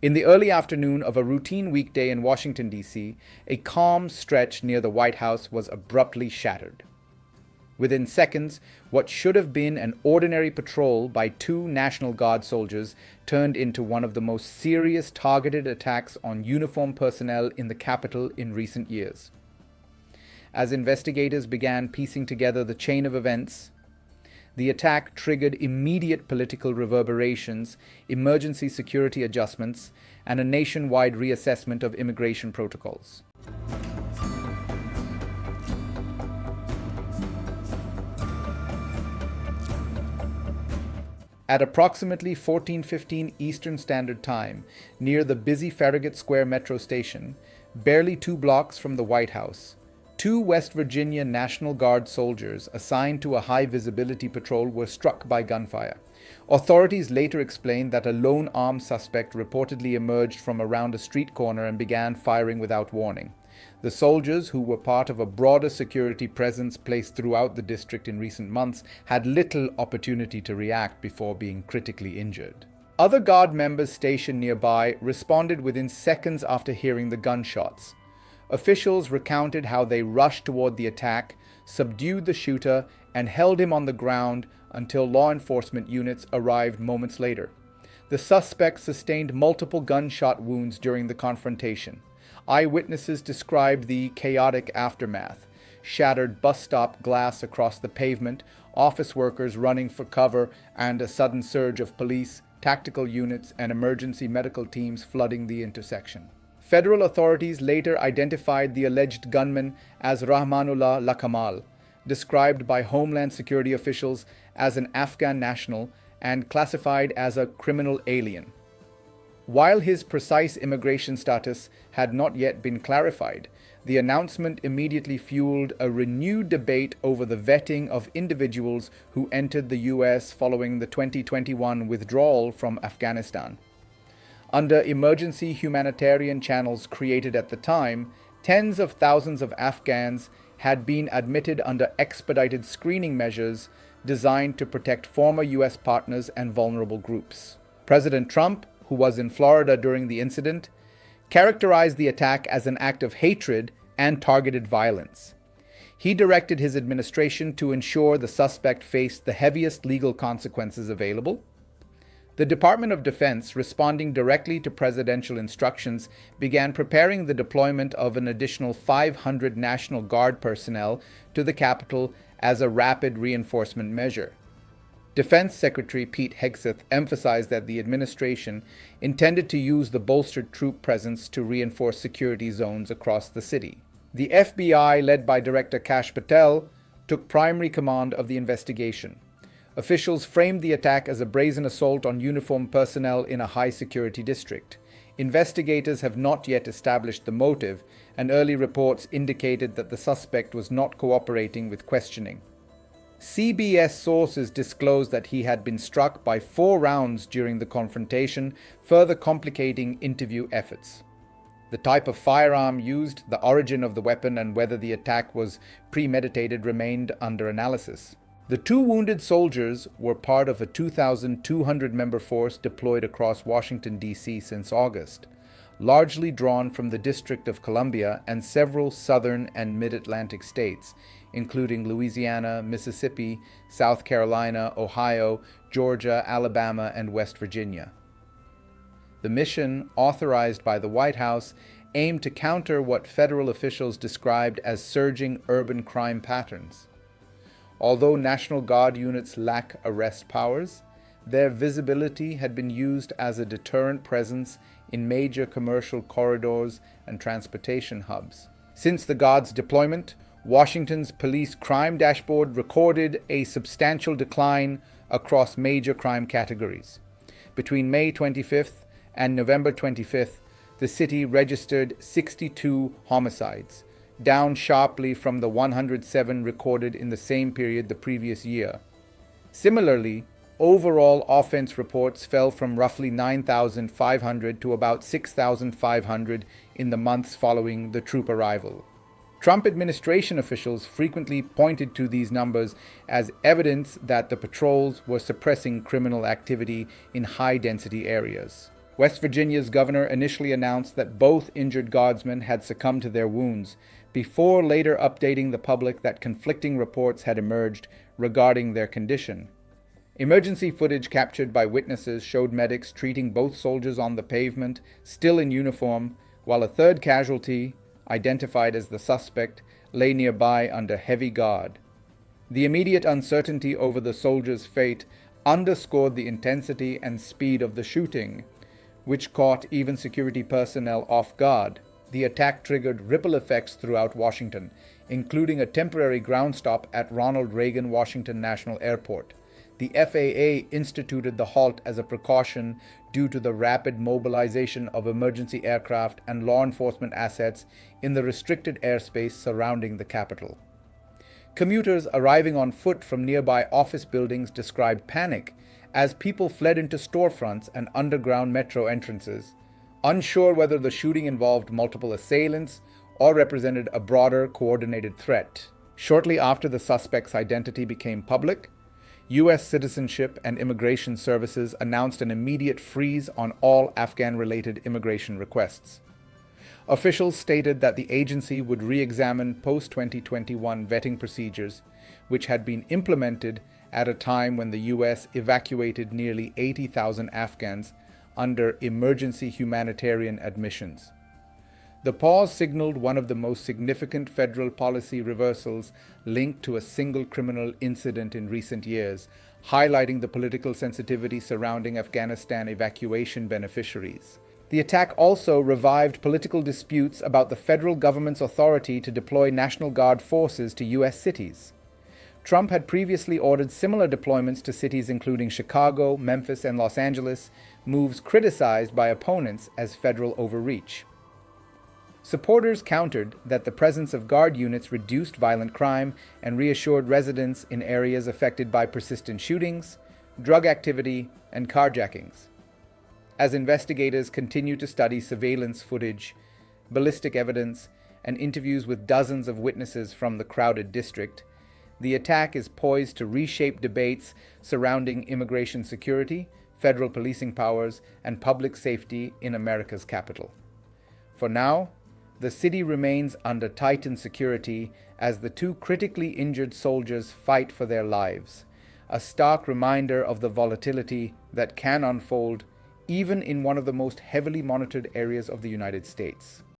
In the early afternoon of a routine weekday in Washington, D.C., a calm stretch near the White House was abruptly shattered. Within seconds, what should have been an ordinary patrol by two National Guard soldiers turned into one of the most serious targeted attacks on uniformed personnel in the Capitol in recent years. As investigators began piecing together the chain of events, the attack triggered immediate political reverberations, emergency security adjustments, and a nationwide reassessment of immigration protocols. At approximately 14:15 Eastern Standard Time, near the busy Farragut Square metro station, barely 2 blocks from the White House, two West Virginia National Guard soldiers assigned to a high-visibility patrol were struck by gunfire. Authorities later explained that a lone armed suspect reportedly emerged from around a street corner and began firing without warning. The soldiers, who were part of a broader security presence placed throughout the district in recent months, had little opportunity to react before being critically injured. Other Guard members stationed nearby responded within seconds after hearing the gunshots. Officials recounted how they rushed toward the attack, subdued the shooter, and held him on the ground until law enforcement units arrived moments later. The suspect sustained multiple gunshot wounds during the confrontation. Eyewitnesses described the chaotic aftermath: shattered bus stop glass across the pavement, office workers running for cover, and a sudden surge of police, tactical units, and emergency medical teams flooding the intersection. Federal authorities later identified the alleged gunman as Rahmanullah Lakamal, described by Homeland Security officials as an Afghan national and classified as a criminal alien. While his precise immigration status had not yet been clarified, the announcement immediately fueled a renewed debate over the vetting of individuals who entered the U.S. following the 2021 withdrawal from Afghanistan. Under emergency humanitarian channels created at the time, tens of thousands of Afghans had been admitted under expedited screening measures designed to protect former U.S. partners and vulnerable groups. President Trump, who was in Florida during the incident, characterized the attack as an act of hatred and targeted violence. He directed his administration to ensure the suspect faced the heaviest legal consequences available. The Department of Defense, responding directly to presidential instructions, began preparing the deployment of an additional 500 National Guard personnel to the Capitol as a rapid reinforcement measure. Defense Secretary Pete Hegseth emphasized that the administration intended to use the bolstered troop presence to reinforce security zones across the city. The FBI, led by Director Kash Patel, took primary command of the investigation. Officials framed the attack as a brazen assault on uniformed personnel in a high-security district. Investigators have not yet established the motive, and early reports indicated that the suspect was not cooperating with questioning. CBS sources disclosed that he had been struck by 4 rounds during the confrontation, further complicating interview efforts. The type of firearm used, the origin of the weapon, and whether the attack was premeditated remained under analysis. The 2 wounded soldiers were part of a 2,200-member force deployed across Washington, D.C. since August, largely drawn from the District of Columbia and several southern and mid-Atlantic states, including Louisiana, Mississippi, South Carolina, Ohio, Georgia, Alabama, and West Virginia. The mission, authorized by the White House, aimed to counter what federal officials described as surging urban crime patterns. Although National Guard units lack arrest powers, their visibility had been used as a deterrent presence in major commercial corridors and transportation hubs. Since the Guard's deployment, Washington's police crime dashboard recorded a substantial decline across major crime categories. Between May 25th and November 25th, the city registered 62 homicides, down sharply from the 107 recorded in the same period the previous year. Similarly, overall offense reports fell from roughly 9,500 to about 6,500 in the months following the troop arrival. Trump administration officials frequently pointed to these numbers as evidence that the patrols were suppressing criminal activity in high-density areas. West Virginia's governor initially announced that both injured guardsmen had succumbed to their wounds, before later updating the public that conflicting reports had emerged regarding their condition. Emergency footage captured by witnesses showed medics treating both soldiers on the pavement, still in uniform, while a third casualty, identified as the suspect, lay nearby under heavy guard. The immediate uncertainty over the soldiers' fate underscored the intensity and speed of the shooting, which caught even security personnel off guard. The attack triggered ripple effects throughout Washington, including a temporary ground stop at Ronald Reagan National Airport. The FAA instituted the halt as a precaution due to the rapid mobilization of emergency aircraft and law enforcement assets in the restricted airspace surrounding the Capitol. Commuters arriving on foot from nearby office buildings described panic as people fled into storefronts and underground metro entrances, unsure whether the shooting involved multiple assailants or represented a broader, coordinated threat. Shortly after the suspect's identity became public, U.S. Citizenship and Immigration Services announced an immediate freeze on all Afghan-related immigration requests. Officials stated that the agency would re-examine post-2021 vetting procedures, which had been implemented at a time when the U.S. evacuated nearly 80,000 Afghans under emergency humanitarian admissions. The pause signaled one of the most significant federal policy reversals linked to a single criminal incident in recent years, highlighting the political sensitivity surrounding Afghanistan evacuation beneficiaries. The attack also revived political disputes about the federal government's authority to deploy National Guard forces to U.S. cities. Trump had previously ordered similar deployments to cities including Chicago, Memphis, and Los Angeles, moves criticized by opponents as federal overreach. Supporters countered that the presence of Guard units reduced violent crime and reassured residents in areas affected by persistent shootings, drug activity, and carjackings. As investigators continue to study surveillance footage, ballistic evidence, and interviews with dozens of witnesses from the crowded district, the attack is poised to reshape debates surrounding immigration security, federal policing powers, and public safety in America's capital. For now, the city remains under tightened security as the two critically injured soldiers fight for their lives, a stark reminder of the volatility that can unfold even in one of the most heavily monitored areas of the United States.